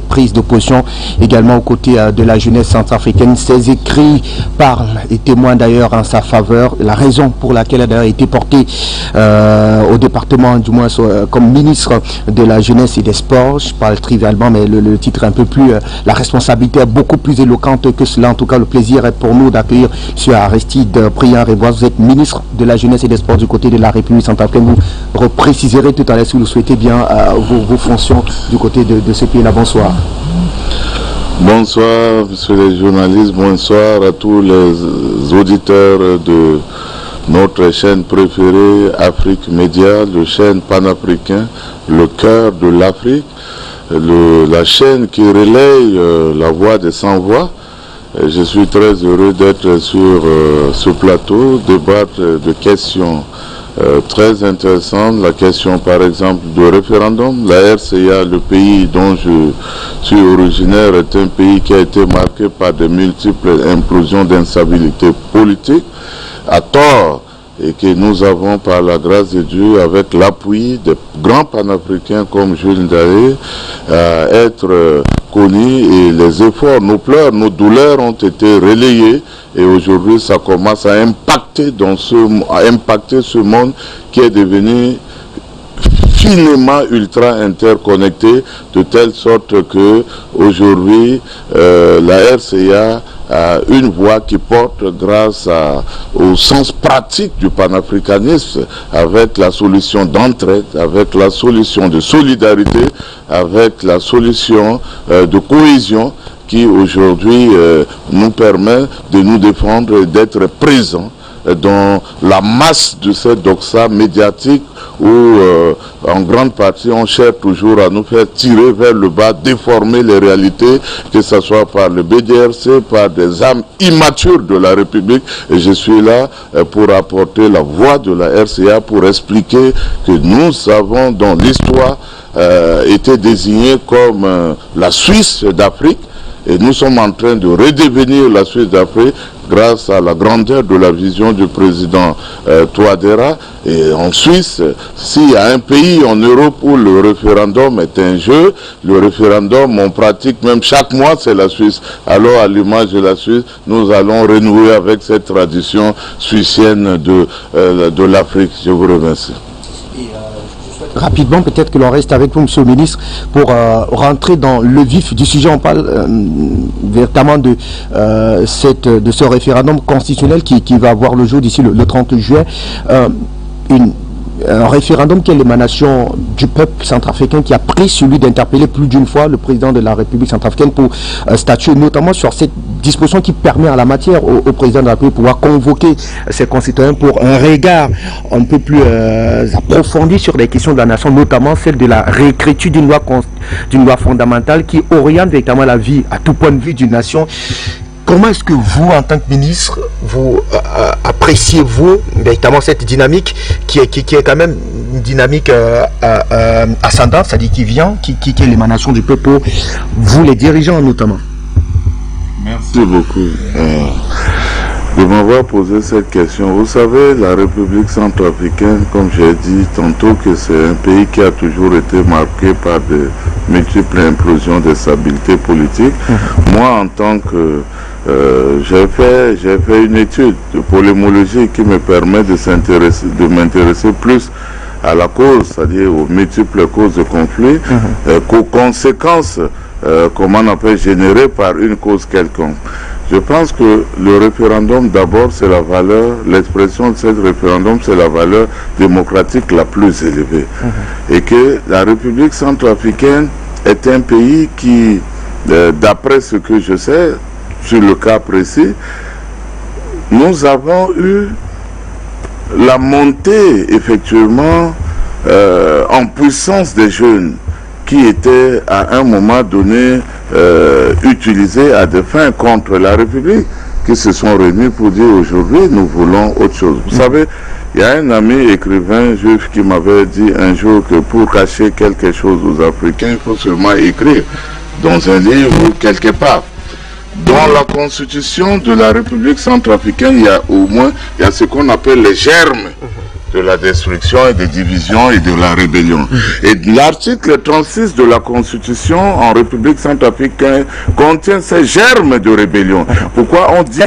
prises de position également aux côtés de la jeunesse centrafricaine. Ces écrits parlent et témoignent d'ailleurs en sa faveur. La raison pour laquelle elle a d'ailleurs été portée au département, du moins comme ministre de la jeunesse et des sports. Je parle trivialement, mais le titre est un peu plus... la responsabilité est beaucoup plus éloquente que cela. En tout cas, le plaisir est pour nous d'accueillir M. Aristide Priant-Révoise. Vous êtes ministre de la jeunesse et des sports du côté de la République centrafricaine. Vous repréciserez tout à l'heure si vous le souhaitez bien vos fonctions du côté de ce pays-là. Bonsoir. Bonsoir, monsieur les journalistes, bonsoir à tous les auditeurs de notre chaîne préférée, Afrique Média, le chaîne panafricain, le cœur de l'Afrique, la chaîne qui relaye la voix des sans-voix. Je suis très heureux d'être sur ce plateau, débattre de questions très intéressante, la question par exemple du référendum. La RCA, le pays dont je suis originaire, est un pays qui a été marqué par de multiples implosions d'instabilité politique, à tort, et que nous avons par la grâce de Dieu, avec l'appui des grands panafricains comme Jules Ndaye, être connus, et les efforts, nos pleurs, nos douleurs ont été relayés, et aujourd'hui ça commence à impacter ce monde qui est devenu finement ultra interconnecté, de telle sorte que aujourd'hui la RCA a une voix qui porte grâce au sens pratique du panafricanisme, avec la solution d'entraide, avec la solution de solidarité, avec la solution de cohésion qui aujourd'hui nous permet de nous défendre et d'être présents dans la masse de cette doxa médiatique où en grande partie on cherche toujours à nous faire tirer vers le bas, déformer les réalités, que ce soit par le BDRC, par des âmes immatures de la République. Et je suis là pour apporter la voix de la RCA, pour expliquer que nous avons dans l'histoire été désignés comme la Suisse d'Afrique. Et nous sommes en train de redevenir la Suisse d'Afrique grâce à la grandeur de la vision du président Touadéra. Et en Suisse, s'il y a un pays en Europe où le référendum est un jeu, le référendum, on pratique même chaque mois, c'est la Suisse. Alors, à l'image de la Suisse, nous allons renouer avec cette tradition suissienne de l'Afrique. Je vous remercie. Rapidement, peut-être que l'on reste avec vous, monsieur le ministre, pour rentrer dans le vif du sujet. On parle véritablement de ce référendum constitutionnel qui va avoir le jour d'ici le 30 juin. Un référendum qui est l'émanation du peuple centrafricain, qui a pris celui d'interpeller plus d'une fois le président de la République centrafricaine pour statuer notamment sur cette disposition qui permet en la matière au président de la République de pouvoir convoquer ses concitoyens pour un regard un peu plus approfondi sur les questions de la nation, notamment celle de la réécriture d'une loi fondamentale qui oriente véritablement la vie à tout point de vue d'une nation. Comment est-ce que vous, en tant que ministre, vous appréciez-vous véritablement cette dynamique qui est quand même une dynamique ascendante, c'est-à-dire qui est l'émanation du peuple pour vous, les dirigeants notamment? Merci beaucoup de m'avoir posé cette question. Vous savez, la République centrafricaine, comme j'ai dit tantôt, que c'est un pays qui a toujours été marqué par de multiples implosions de stabilité politique. Moi, en tant que j'ai fait une étude de polémologie qui me permet de m'intéresser plus à la cause, c'est-à-dire aux multiples causes de conflit, qu'aux conséquences, comment on appelle, générées par une cause quelconque. Je pense que le référendum, d'abord, c'est la valeur, l'expression de ce référendum, c'est la valeur démocratique la plus élevée. Et que la République centrafricaine est un pays qui, d'après ce que je sais, sur le cas précis, nous avons eu la montée, effectivement, en puissance des jeunes qui étaient à un moment donné utilisés à des fins contre la République, qui se sont réunis pour dire aujourd'hui nous voulons autre chose. Vous savez, il y a un ami écrivain juif qui m'avait dit un jour que pour cacher quelque chose aux Africains, il faut seulement écrire dans un livre quelque part. Dans la constitution de la République centrafricaine, il y a ce qu'on appelle les germes de la destruction et des divisions et de la rébellion. Et l'article 36 de la Constitution en République centrafricaine contient ces germes de rébellion. Pourquoi on dit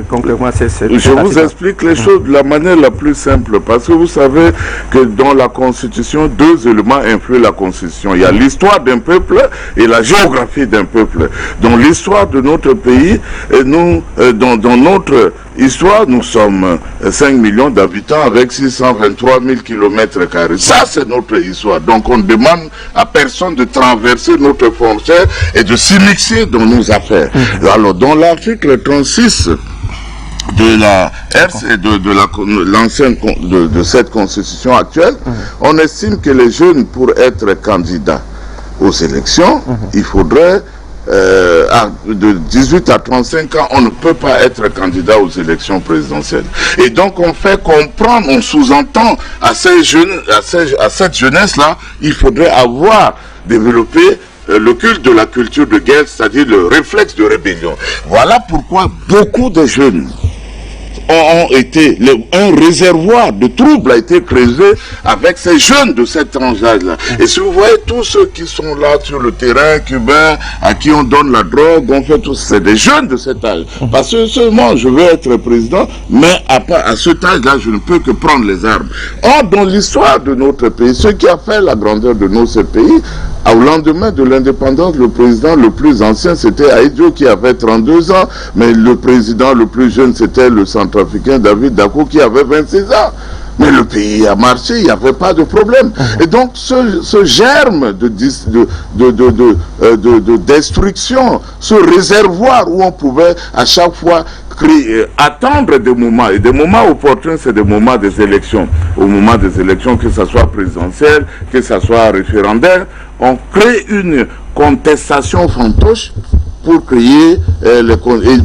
concrètement je vous explique les choses de la manière la plus simple, parce que vous savez que dans la Constitution, deux éléments influent la Constitution. Il y a l'histoire d'un peuple et la géographie d'un peuple. Dans l'histoire de notre pays, nous, dans notre histoire, nous sommes 5 millions d'habitants avec 623 000 km². Ça, c'est notre histoire. Donc, on ne demande à personne de traverser notre frontière et de s'immiscer dans nos affaires. Alors, dans l'article 36 de la RC, de cette constitution actuelle, on estime que les jeunes, pour être candidats aux élections, il faudrait de 18 à 35 ans, on ne peut pas être candidat aux élections présidentielles. Et donc on fait comprendre, on sous-entend à ces jeunes, à cette jeunesse-là, il faudrait avoir développé le culte de la culture de guerre, c'est-à-dire le réflexe de rébellion. Voilà pourquoi beaucoup de jeunes ont été, un réservoir de troubles a été creusé avec ces jeunes de cette tranche d'âge-là. Et si vous voyez tous ceux qui sont là sur le terrain cubain, à qui on donne la drogue, on fait tout, c'est des jeunes de cet âge. Parce que seulement je veux être président, mais à cet âge-là, je ne peux que prendre les armes. Or, dans l'histoire de notre pays, ce qui a fait la grandeur de notre pays, au lendemain de l'indépendance, le président le plus ancien, c'était Ahidjo qui avait 32 ans, mais le président le plus jeune, c'était le centrafricain David Dacko qui avait 26 ans. Mais le pays a marché, il n'y avait pas de problème. Et donc, ce germe de destruction, ce réservoir où on pouvait à chaque fois attendre des moments, et des moments opportuns, c'est des moments des élections. Au moment des élections, que ce soit présidentielle, que ce soit référendaire, on crée une contestation fantoche pour créer,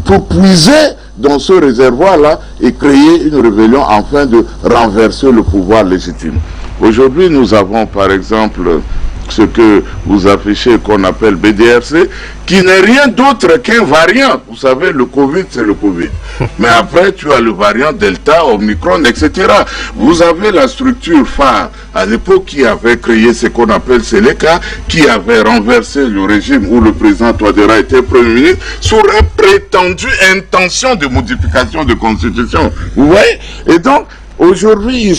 pour puiser dans ce réservoir-là et créer une rébellion afin de renverser le pouvoir légitime. Aujourd'hui, nous avons par exemple ce que vous affichez qu'on appelle BDRC, qui n'est rien d'autre qu'un variant. Vous savez, le Covid, c'est le Covid. Mais après, tu as le variant Delta, Omicron, etc. Vous avez la structure phare à l'époque qui avait créé ce qu'on appelle Seleka, qui avait renversé le régime où le président Touadéra était Premier ministre sur une prétendue intention de modification de constitution. Vous voyez? Et donc, aujourd'hui,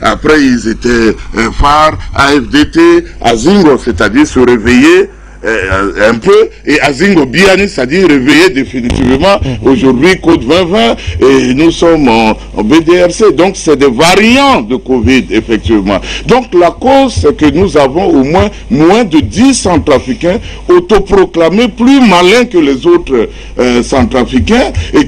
après ils étaient phares, AFDT, Azingo, c'est-à-dire se réveiller un peu, et Azingo Biani, c'est-à-dire réveiller définitivement. Aujourd'hui, Code 2020, et nous sommes en BDRC, donc c'est des variants de Covid, effectivement. Donc la cause, c'est que nous avons au moins de 10 centrafricains autoproclamés plus malins que les autres centrafricains, et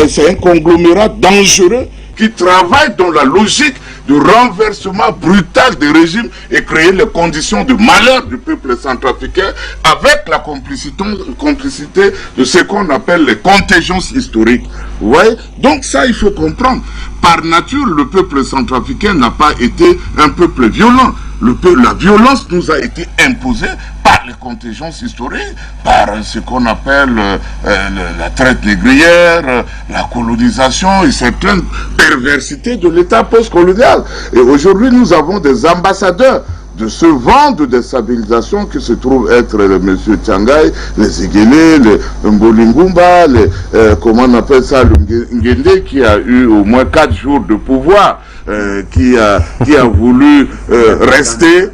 c'est un conglomérat dangereux qui travaille dans la logique du renversement brutal des régimes et créer les conditions de malheur du peuple centrafricain avec la complicité de ce qu'on appelle les contingences historiques. Vous voyez? Donc ça, il faut comprendre. Par nature, le peuple centrafricain n'a pas été un peuple violent. La violence nous a été imposée par les contingences historiques, par ce qu'on appelle la traite négrière, la colonisation et certaines perversités de l'État postcolonial. Et aujourd'hui, nous avons des ambassadeurs de ce vent de déstabilisation qui se trouve être le monsieur Tchangaï, les Iguélé, les Mbolingumba, comment on appelle ça, le Ngende, qui a eu au moins 4 jours de pouvoir, qui a voulu rester,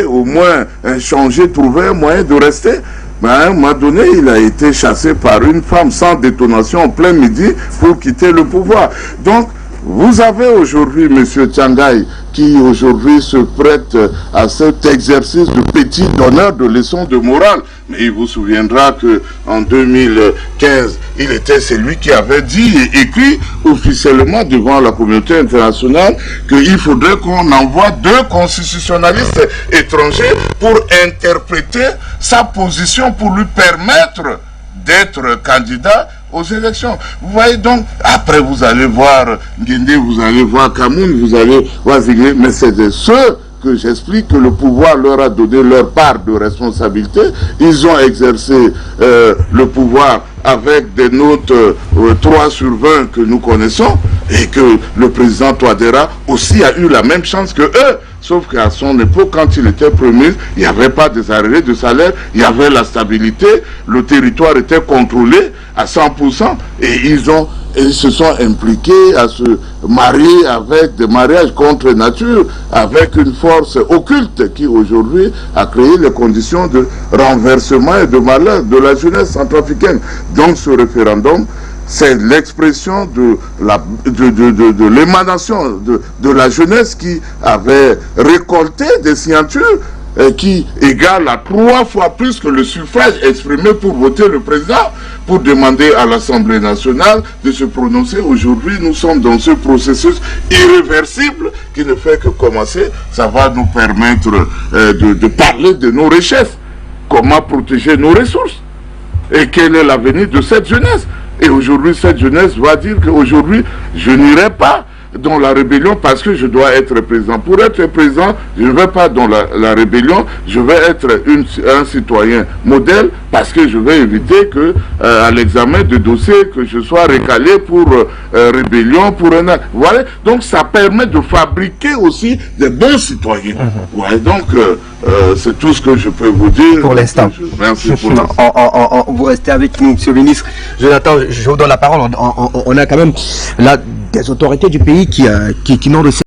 au moins changer, trouver un moyen de rester. Mais à un moment donné, il a été chassé par une femme sans détonation en plein midi pour quitter le pouvoir. Donc, vous avez aujourd'hui M. Tchangaï qui aujourd'hui se prête à cet exercice de petit donneur de leçons de morale. Mais il vous souviendra qu'en 2015, il était celui qui avait dit et écrit officiellement devant la communauté internationale qu'il faudrait qu'on envoie 2 constitutionnalistes étrangers pour interpréter sa position, pour lui permettre d'être candidat aux élections. Vous voyez donc, après vous allez voir Ngende, vous allez voir Kamoun, vous allez voir Ziglé, mais c'est de ceux que j'explique que le pouvoir leur a donné leur part de responsabilité. Ils ont exercé le pouvoir avec des notes 3/20 que nous connaissons. et que le président Touadéra aussi a eu la même chance que eux. Sauf qu'à son époque, quand il était Premier ministre, il n'y avait pas des arrêts de salaire, il y avait la stabilité, le territoire était contrôlé à 100%, et ils se sont impliqués à se marier avec des mariages contre nature, avec une force occulte qui aujourd'hui a créé les conditions de renversement et de malheur de la jeunesse centrafricaine. Donc ce référendum, c'est l'expression de l'émanation de la jeunesse qui avait récolté des signatures qui égale à 3 fois plus que le suffrage exprimé pour voter le président, pour demander à l'Assemblée nationale de se prononcer. Aujourd'hui, nous sommes dans ce processus irréversible qui ne fait que commencer. Ça va nous permettre de parler de nos richesses, comment protéger nos ressources et quel est l'avenir de cette jeunesse. Et aujourd'hui, cette jeunesse va dire qu'aujourd'hui, je n'irai pas dans la rébellion parce que je dois être président. Pour être président, je ne vais pas dans la rébellion, je vais être un citoyen modèle parce que je vais éviter que à l'examen de dossier que je sois recalé pour rébellion, pour un... Voilà. Donc ça permet de fabriquer aussi des bons citoyens. Ouais, donc c'est tout ce que je peux vous dire. Pour l'instant. Merci pour l'instant. Vous restez avec nous, Monsieur le ministre. Jonathan, je vous donne la parole. On a quand même là des autorités du pays qui n'ont reçu